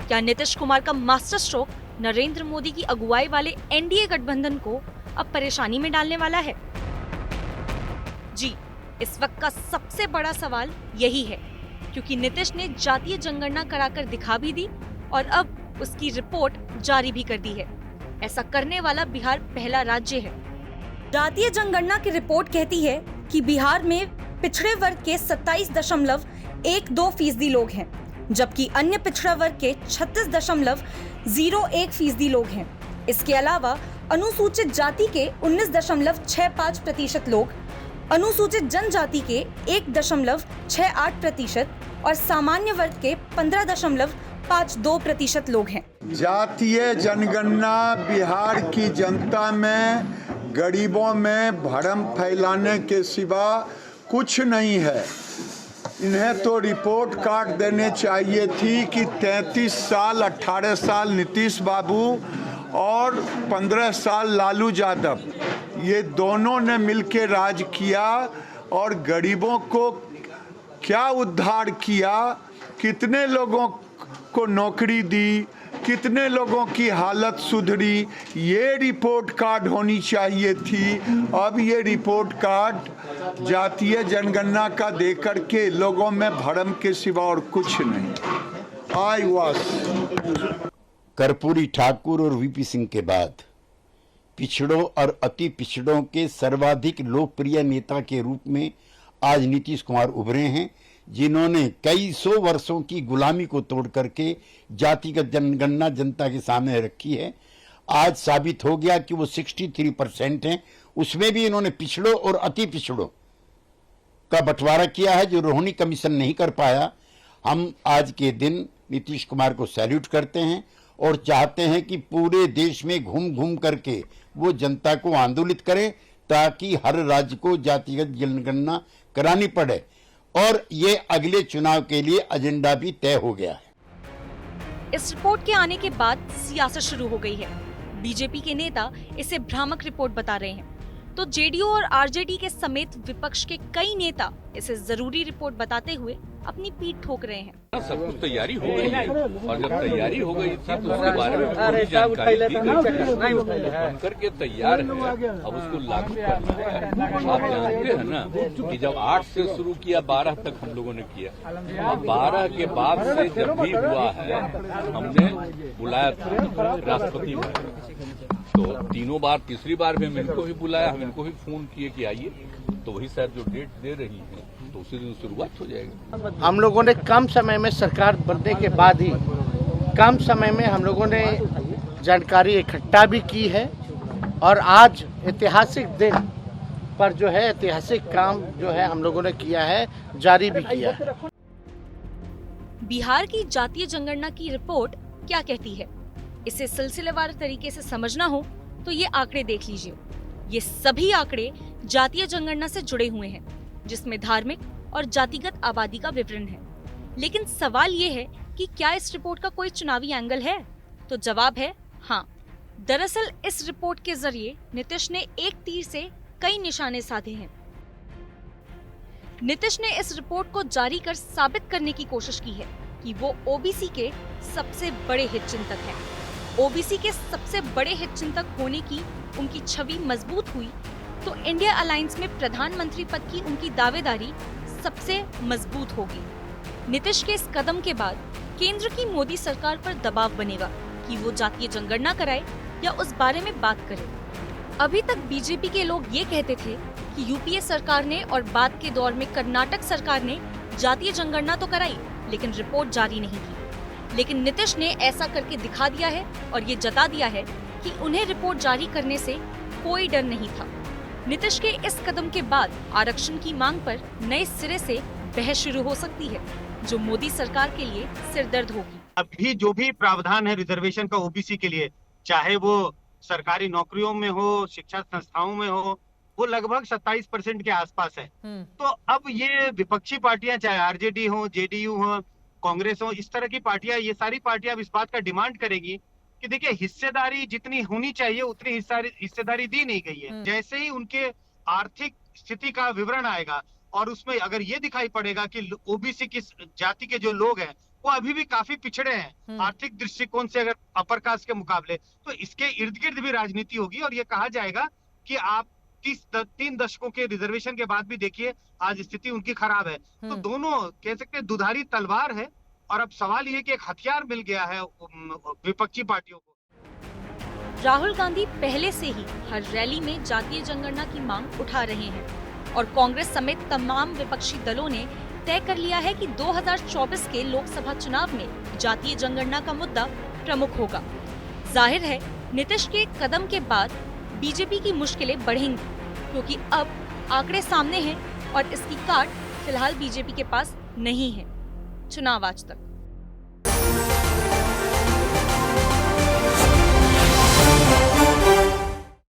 क्या नीतीश कुमार का master stroke Narendra Modi की अगुवाई वाले एनडीए गठबंधन को अब परेशानी में डालने वाला है? जी, इस वक्त का सबसे बड़ा सवाल यही है, क्योंकि नीतीश ने जातीय जनगणना कराकर दिखा भी दी और अब उसकी रिपोर्ट जारी भी कर दी है। ऐसा करने वाला बिहार पहला राज्य है। जातीय जनगणना की रिपोर्ट कहती है कि बिहार में पिछड़े वर्ग के 27.12% लोग हैं, जबकि अन्य पिछड़ा वर्ग के 36.01% लोग हैं। इसके अलावा अनुसूचित जाति के 19.65% लोग, अनुसूचित जनजाति के 1.68% और सामान्य वर्ग के 15.52% लोग हैं। जातीय जनगणना बिहार की जनता में, गरीबों में भ्रम फैलाने के सिवा कुछ नहीं है। इन्हें तो रिपोर्ट कार्ड देने चाहिए थी कि 33 साल 18 साल नीतीश बाबू और 15 साल लालू यादव, ये दोनों ने मिलकर राज किया और गरीबों को क्या उद्धार किया, कितने लोगों को नौकरी दी, कितने लोगों की हालत सुधरी, ये रिपोर्ट कार्ड होनी चाहिए थी। अब ये रिपोर्ट कार्ड जातीय जनगणना का देकर के लोगों में भ्रम के सिवा और कुछ नहीं। कर्पूरी ठाकुर और वीपी सिंह के बाद पिछड़ों और अति पिछड़ों के सर्वाधिक लोकप्रिय नेता के रूप में आज नीतीश कुमार उभरे हैं, जिन्होंने कई सौ वर्षों की गुलामी को तोड़ करके जातिगत जनगणना जनता के सामने रखी है। आज साबित हो गया कि वो 63% हैं। उसमें भी इन्होंने पिछड़ों और अति पिछड़ों का बंटवारा किया है, जो रोहिणी कमीशन नहीं कर पाया। हम आज के दिन नीतीश कुमार को सैल्यूट करते हैं और चाहते हैं कि पूरे देश में घूम घूम करके वो जनता को आंदोलित करें, ताकि हर राज्य को जातिगत जनगणना करानी पड़े। और ये अगले चुनाव के लिए एजेंडा भी तय हो गया है। इस रिपोर्ट के आने के बाद सियासत शुरू हो गई है। बीजेपी के नेता इसे भ्रामक रिपोर्ट बता रहे हैं, तो जेडीयू और आरजेडी के समेत विपक्ष के कई नेता इसे जरूरी रिपोर्ट बताते हुए अपनी पीठ ठोक रहे हैं। सब कुछ तैयारी हो गई है और जब तैयारी हो गई थी तो उसके बारे में पूरी जानकारी दी गई, बन करके तैयार है। अब उसको लागू करना है। आप जानते हैं ना कि जब 8 से शुरू किया 12 तक हम लोगों ने किया, अब 12 के बाद से जब भी हुआ है हमने बुलाया था राष्ट्रपति में, तो तीनों बार, तीसरी बार भी हम इनको ही बुलाया, हम इनको ही फोन किए कि आइए, तो वही शायद जो डेट दे रही है तो उसी दिन शुरुआत हो जाएगी। हम लोगों ने कम समय में सरकार बनने के बाद ही कम समय में हम लोगों ने जानकारी इकट्ठा भी की है और आज ऐतिहासिक दिन पर जो है ऐतिहासिक काम जो है हम लोगों ने किया है, जारी भी किया है। बिहार की जातीय जनगणना की रिपोर्ट क्या कहती है, इसे सिलसिलेवार तरीके से समझना हो तो ये आंकड़े देख लीजिए। ये सभी आंकड़े जातीय जनगणना से जुड़े हुए हैं, जिसमें धार्मिक और जातिगत आबादी का विवरण है। लेकिन सवाल ये है कि क्या इस रिपोर्ट का कोई चुनावी एंगल है? तो जवाब है हाँ। दरअसल इस रिपोर्ट के जरिए नीतीश ने एक तीर से कई निशाने साधे हैं। नीतीश ने इस रिपोर्ट को जारी कर साबित करने की कोशिश की है कि वो ओबीसी के सबसे बड़े हितचिंतक हैं। ओबीसी के सबसे बड़े हितचिंतक होने की उनकी छवि मजबूत हुई तो इंडिया अलायंस में प्रधानमंत्री पद की उनकी दावेदारी सबसे मजबूत होगी। नीतीश के इस कदम के बाद केंद्र की मोदी सरकार पर दबाव बनेगा कि वो जातीय जनगणना कराए या उस बारे में बात करे। अभी तक बीजेपी के लोग ये कहते थे कि यूपीए सरकार ने और बाद के दौर में कर्नाटक सरकार ने जातीय जनगणना तो कराई, लेकिन रिपोर्ट जारी नहीं की। लेकिन नीतीश ने ऐसा करके दिखा दिया है और ये जता दिया है कि उन्हें रिपोर्ट जारी करने से कोई डर नहीं था। नीतीश के इस कदम के बाद आरक्षण की मांग पर नए सिरे से बहस शुरू हो सकती है, जो मोदी सरकार के लिए सिरदर्द होगी। अभी जो भी प्रावधान है रिजर्वेशन का ओबीसी के लिए, चाहे वो सरकारी नौकरियों में हो, शिक्षा संस्थाओं में हो, वो लगभग 27% के आसपास है। तो अब ये विपक्षी पार्टियां, चाहे आरजेडी हो, जेडीयू हो, कांग्रेस हो, इस तरह की पार्टियां, ये सारी पार्टियां अब इस बात का डिमांड करेगी कि देखिए हिस्सेदारी जितनी होनी चाहिए उतनी हिस्सेदारी दी नहीं गई है। जैसे ही उनके आर्थिक स्थिति का विवरण आएगा और उसमें अगर ये दिखाई पड़ेगा कि ओबीसी की जाति के जो लोग हैं वो अभी भी काफी पिछड़े हैं आर्थिक दृष्टिकोण से, अगर अपर कास्ट के मुकाबले, तो इसके इर्द गिर्द भी राजनीति होगी और ये कहा जाएगा कि आप 3 दशकों के रिजर्वेशन के बाद भी देखिए आज स्थिति उनकी खराब है। तो दोनों कह सकते हैं दुधारी तलवार है, और अब सवाल ये कि एक हथियार मिल गया है विपक्षी पार्टियों को। राहुल गांधी पहले से ही हर रैली में जातीय जनगणना की मांग उठा रहे हैं और कांग्रेस समेत तमाम विपक्षी दलों ने तय कर लिया है कि 2024 के लोकसभा चुनाव में जातीय जनगणना का मुद्दा प्रमुख होगा। जाहिर है नीतीश के कदम के बाद बीजेपी की मुश्किलें बढ़ेंगी, क्योंकि अब आंकड़े सामने हैं और इसकी काट फिलहाल बीजेपी के पास नहीं है। चुनाव आज तक।